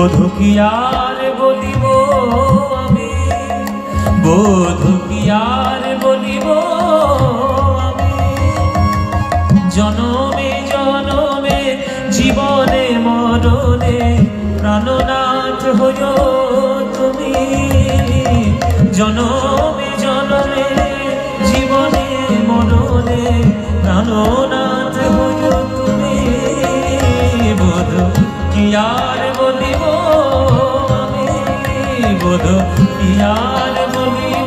বধূ কি আর বলিব আমি, বধূ কি আর বলিব আমি, জনমে জনমে জীবনে মরণে প্রাণনাথ হইও তুমি, জনমে জনমে জীবনে মরণে প্রাণনাথ হইও তুমি। বধূ কি আর বলিব আমি, বধূ কি আর বলিব